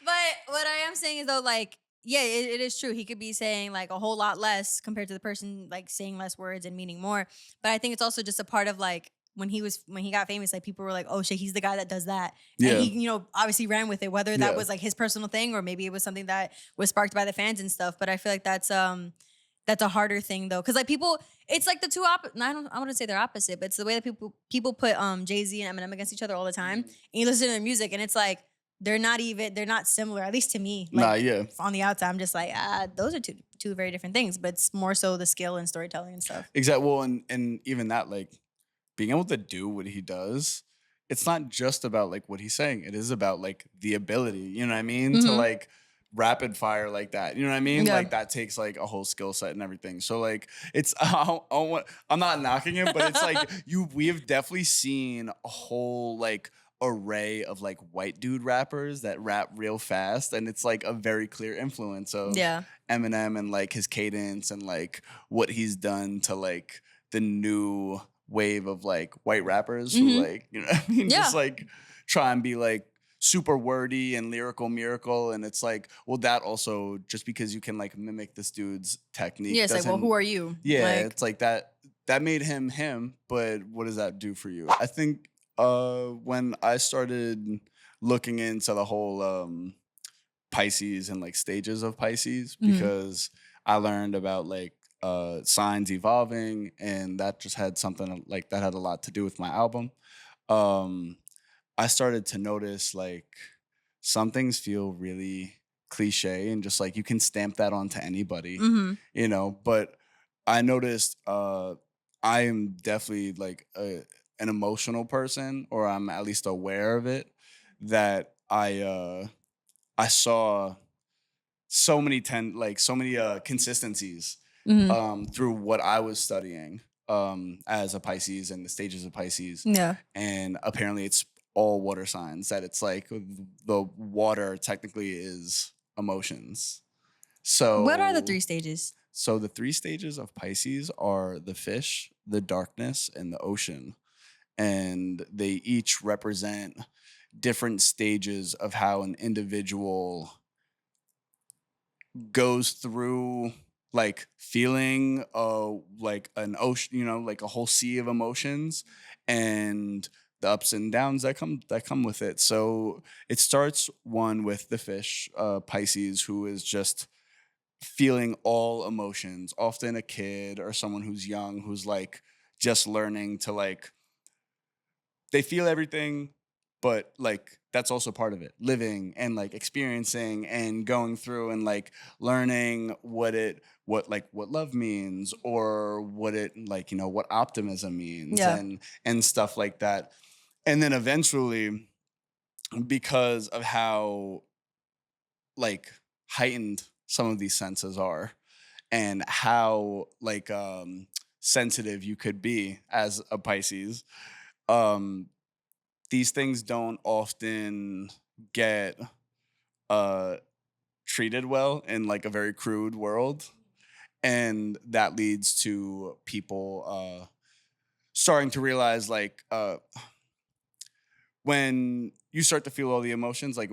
but what I am saying is though like yeah it is true he could be saying like a whole lot less compared to the person like saying less words and meaning more. But I think it's also just a part of like when he got famous, like people were like, oh shit, he's the guy that does that. Yeah. And he, you know, obviously ran with it, whether that Yeah. was like his personal thing or maybe it was something that was sparked by the fans and stuff. But I feel like that's a harder thing though. Cause like people, it's like the two I wouldn't say they're opposite, but it's the way that people put Jay-Z and Eminem against each other all the time. And you listen to their music and it's like they're not similar, at least to me. Like, Nah, yeah. on the outside, I'm just like, those are two very different things, but it's more so the skill and storytelling and stuff. Exactly. Well, and even that, like being able to do what he does, it's not just about like what he's saying. It is about like the ability, you know what I mean? To like rapid fire like that. You know what I mean? Yeah. Like that takes like a whole skill set and everything. So like it's I'm not knocking him, but it's like we have definitely seen a whole like array of like white dude rappers that rap real fast and it's like a very clear influence of Yeah. Eminem and like his cadence and like what he's done to like the new wave of like white rappers who like, you know what I mean? Yeah. Just like try and be like super wordy and lyrical miracle. And it's like, well, that also just because you can like mimic this dude's technique. Yeah, it's like, well, who are you? Yeah, Like, it's like that made him, but what does that do for you? I think when I started looking into the whole Pisces and like stages of Pisces, because I learned about like signs evolving and that just had something like that had a lot to do with my album. I started to notice like some things feel really cliche and just like you can stamp that onto anybody, you know, but I noticed I am definitely like an emotional person, or I'm at least aware of it, that I saw so many consistencies through what I was studying as a Pisces and the stages of Pisces. yeah. And apparently it's all water signs, that it's like the water technically is emotions. So What are the 3 stages? So the 3 stages of Pisces are the fish, the darkness, and the ocean. And they each represent different stages of how an individual goes through like feeling like an ocean, you know, like a whole sea of emotions and the ups and downs that come with it. So it starts one with the fish, Pisces, who is just feeling all emotions, often a kid or someone who's young, who's like just learning to like, they feel everything, but like that's also part of it, living and like experiencing and going through and like learning what love means, or what it like, you know, what optimism means, Yeah. and stuff like that. And then eventually, because of how like heightened some of these senses are, and how like sensitive you could be as a Pisces, um these things don't often get uh treated well in like a very crude world, and that leads to people starting to realize like when you start to feel all the emotions, like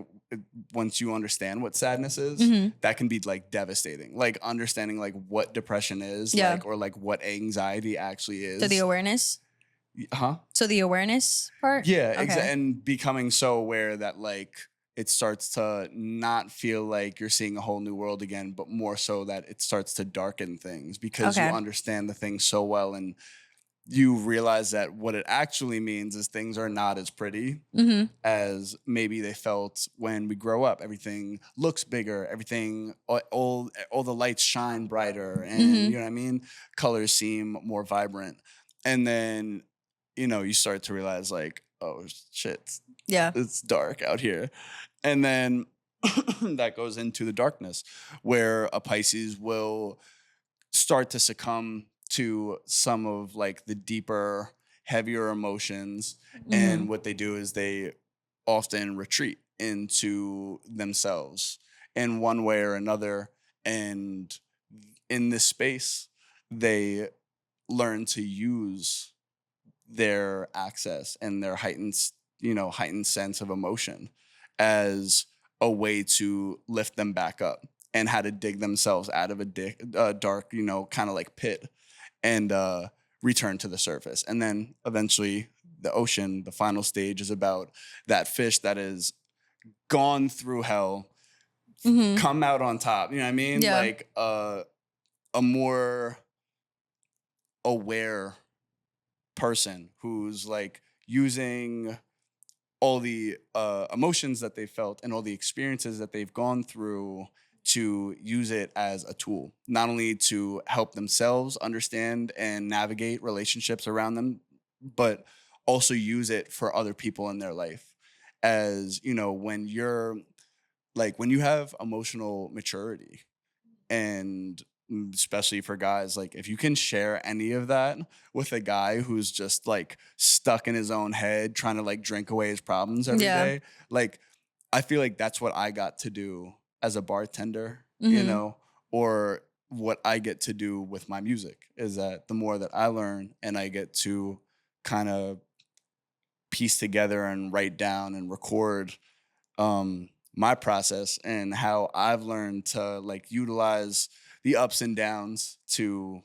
once you understand what sadness is, that can be like devastating. Like understanding like what depression is, Yeah. like, or like what anxiety actually is. So the awareness. Huh? So the awareness part. Yeah, Okay. and becoming so aware that like it starts to not feel like you're seeing a whole new world again, but more so that it starts to darken things, because you Okay. understand the things so well, and you realize that what it actually means is things are not as pretty as maybe they felt when we grow up. Everything looks bigger, everything, all the lights shine brighter, and you know what I mean? Colors seem more vibrant. And then, you know, you start to realize like, oh shit, Yeah. it's dark out here. And then that goes into the darkness, where a Pisces will start to succumb to some of like the deeper, heavier emotions. And what they do is they often retreat into themselves in one way or another. And in this space, they learn to use their access and their heightened sense of emotion as a way to lift them back up, and how to dig themselves out of a dark, you know, kind of like pit, and return to the surface. And then eventually the ocean, the final stage, is about that fish that has gone through hell, come out on top. You know what I mean? Yeah. Like a more aware person who's like using all the emotions that they felt and all the experiences that they've gone through to use it as a tool, not only to help themselves understand and navigate relationships around them, but also use it for other people in their life. As you know, when you have emotional maturity, and especially for guys, like if you can share any of that with a guy who's just like stuck in his own head trying to like drink away his problems every day, like I feel like that's what I got to do as a bartender, you know, or what I get to do with my music, is that the more that I learn and I get to kind of piece together and write down and record my process and how I've learned to like utilize the ups and downs to,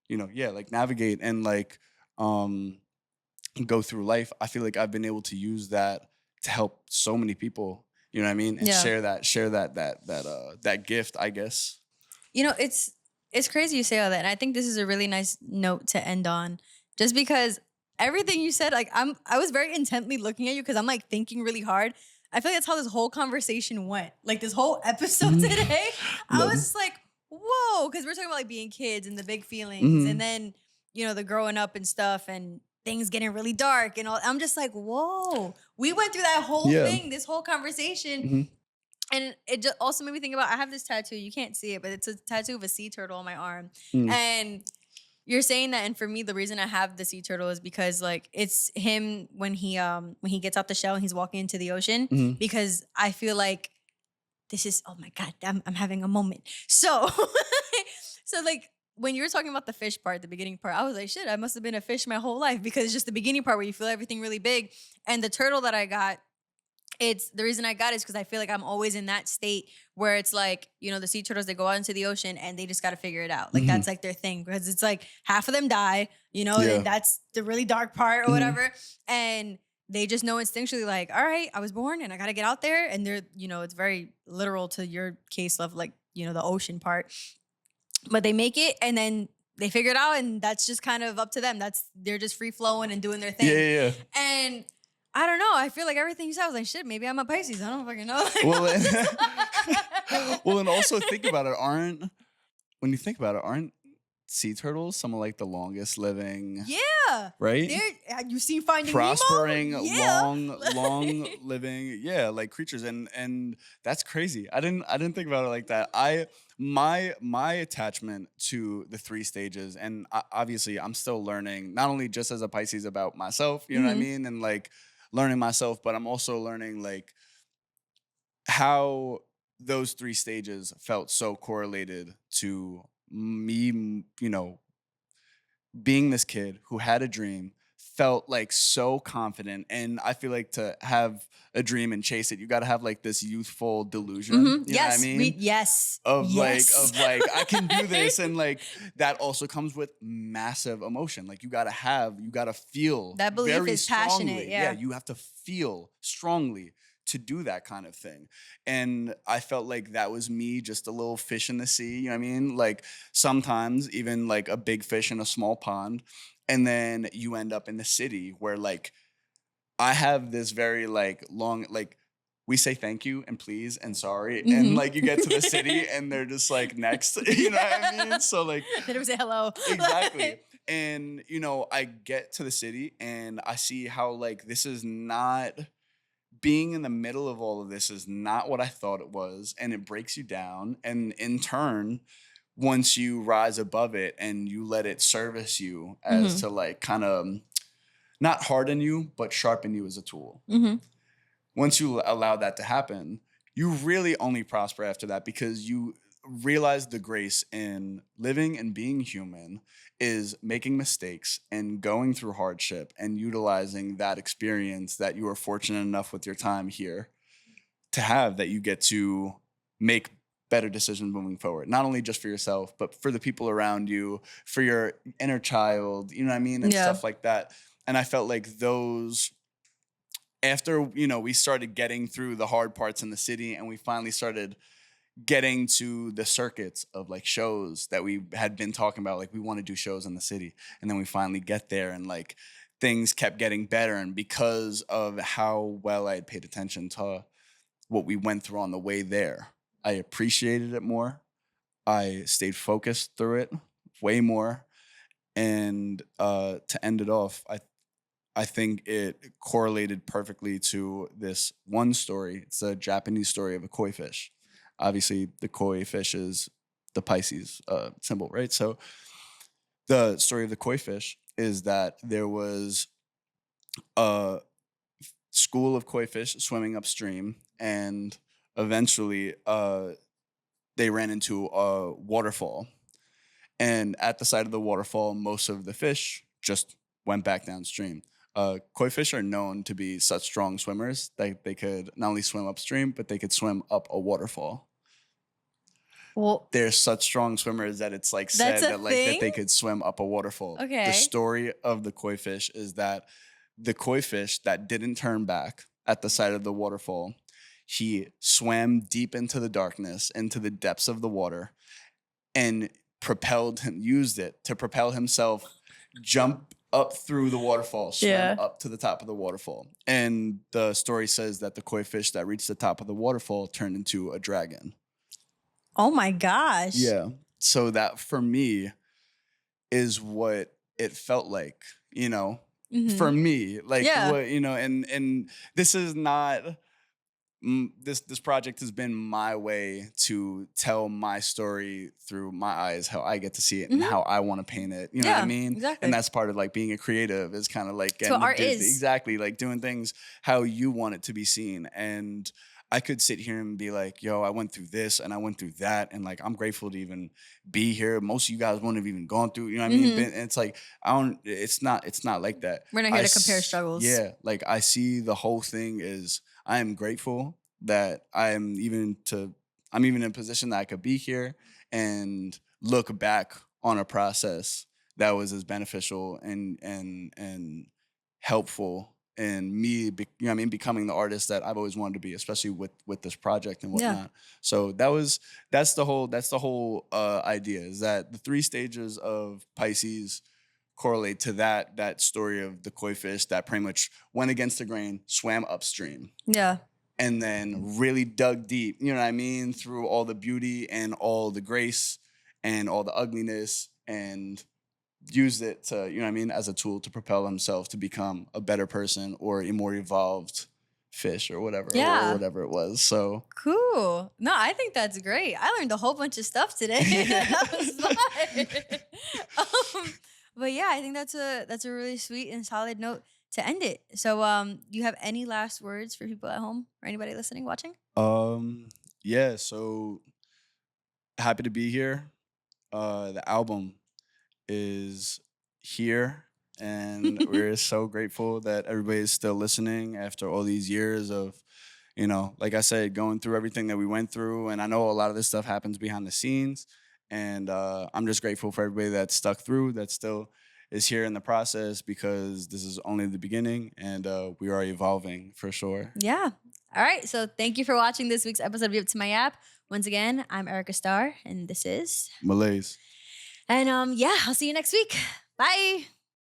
you know, like navigate and like go through life. I feel like I've been able to use that to help so many people, you know what I mean? And Yeah. share that gift, I guess. You know, it's crazy you say all that, and I think this is a really nice note to end on, just because everything you said, like I was very intently looking at you because I'm like thinking really hard. I feel like that's how this whole conversation went. Like this whole episode today, I was just like, whoa, because we're talking about like being kids and the big feelings, and then you know the growing up and stuff, and things getting really dark and all. I'm just like, whoa, we went through that whole thing, this whole conversation. And it just also made me think about, I have this tattoo. You can't see it, but it's a tattoo of a sea turtle on my arm. And you're saying that, and for me, the reason I have the sea turtle is because like it's him when he gets out the shell and he's walking into the ocean. Because I feel like this is, oh my God, I'm having a moment. So so like when you were talking about the fish part, the beginning part, I was like, shit, I must have been a fish my whole life, because it's just the beginning part where you feel everything really big. And the turtle that I got, it's the reason I got it is because I feel like I'm always in that state where it's like, you know, the sea turtles, they go out into the ocean and they just got to figure it out. Like that's like their thing, because it's like half of them die, you know, and that's the really dark part or whatever. And they just know instinctually like, all right, I was born and I got to get out there. And they're, you know, it's very literal to your case of like, you know, the ocean part, but they make it and then they figure it out. And that's just kind of up to them. They're just free flowing and doing their thing. Yeah. And I don't know. I feel like everything you said, I was like, shit, maybe I'm a Pisces. I don't fucking know. Well, and also think about it. When you think about it, aren't sea turtles some of like the longest living? Yeah. Right? Have you seen Finding Prospering, Nemo? Yeah. long living, like creatures, and that's crazy. I didn't think about it like that. My attachment to the 3 stages, and obviously I'm still learning, not only just as a Pisces about myself, you know what I mean, and like learning myself, but I'm also learning like how those 3 stages felt so correlated to me, being this kid who had a dream, felt like so confident. And I feel like to have a dream and chase it, you got to have like this youthful delusion. You know what I mean? Yes. Of like I can do this, and like that also comes with massive emotion. Like you gotta feel that belief very is strongly. passionate. Yeah. You have to feel strongly to do that kind of thing. And I felt like that was me, just a little fish in the sea. You know what I mean? Like sometimes even like a big fish in a small pond, and then you end up in the city where like I have this very like long, like we say thank you and please and sorry. And like you get to the city and they're just like next, you know what I mean? So like they don't say hello. Exactly. And I get to the city and I see how like this is not, being in the middle of all of this is not what I thought it was. And it breaks you down. And in turn, once you rise above it and you let it service you as to like kind of not harden you, but sharpen you as a tool. Once you allow that to happen, you really only prosper after that, because you realize the grace in living and being human is making mistakes and going through hardship and utilizing that experience that you are fortunate enough with your time here to have, that you get to make better decisions moving forward, not only just for yourself, but for the people around you, for your inner child, you know what I mean? And stuff like that. And I felt like those, after, we started getting through the hard parts in the city and we finally started getting to the circuits of like shows that we had been talking about, like we want to do shows in the city. And then we finally get there and like things kept getting better. And because of how well I had paid attention to what we went through on the way there, I appreciated it more. I stayed focused through it way more. And to end it off, I think it correlated perfectly to this one story. It's a Japanese story of a koi fish. Obviously, the koi fish is the Pisces symbol, right? So the story of the koi fish is that there was a school of koi fish swimming upstream, and eventually they ran into a waterfall. And at the side of the waterfall, most of the fish just went back downstream. Koi fish are known to be such strong swimmers that they could not only swim upstream, but they could swim up a waterfall. Well, they're such strong swimmers that it's like said that like that they could swim up a waterfall. Okay. The story of the koi fish is that the koi fish that didn't turn back at the side of the waterfall, he swam deep into the darkness, into the depths of the water, and used it to propel himself, jump up through the waterfall, swim up to the top of the waterfall. And the story says that the koi fish that reached the top of the waterfall turned into a dragon. Oh my gosh. Yeah. So that for me is what it felt like, for me, like what, and this is not, this project has been my way to tell my story through my eyes, how I get to see it and how I want to paint it. You know what I mean? Exactly. And that's part of like being a creative, is kind of like getting so art is exactly like doing things how you want it to be seen. And I could sit here and be like, yo, I went through this and I went through that. And like, I'm grateful to even be here. Most of you guys wouldn't have even gone through, you know what I mean? And it's like, it's not like that. We're not here to compare struggles. Yeah. Like I see the whole thing is, I am grateful that I'm even in a position that I could be here and look back on a process that was as beneficial and helpful in me, becoming the artist that I've always wanted to be, especially with this project and whatnot. Yeah. So that's the whole idea, is that the 3 stages of Pisces correlate to that story of the koi fish that pretty much went against the grain, swam upstream, Yeah. and then really dug deep, you know what I mean, through all the beauty and all the grace and all the ugliness, and used it to, you know what I mean, as a tool to propel himself to become a better person or a more evolved fish or whatever, Yeah. or whatever it was. So Cool. No, I think that's great. I learned a whole bunch of stuff today. That was fun. But yeah, I think that's a really sweet and solid note to end it. So, do you have any last words for people at home or anybody listening, watching? yeah, so happy to be here. The album is here, and we're so grateful that everybody is still listening after all these years of, you know, like I said, going through everything that we went through. And I know a lot of this stuff happens behind the scenes, and I'm just grateful for everybody that stuck through, that still is here in the process, because this is only the beginning, and we are evolving for sure. Yeah. All right. So thank you for watching this week's episode of Give It to My App. Once again, I'm Erica Star, and this is. Malaise. And yeah, I'll see you next week. Bye.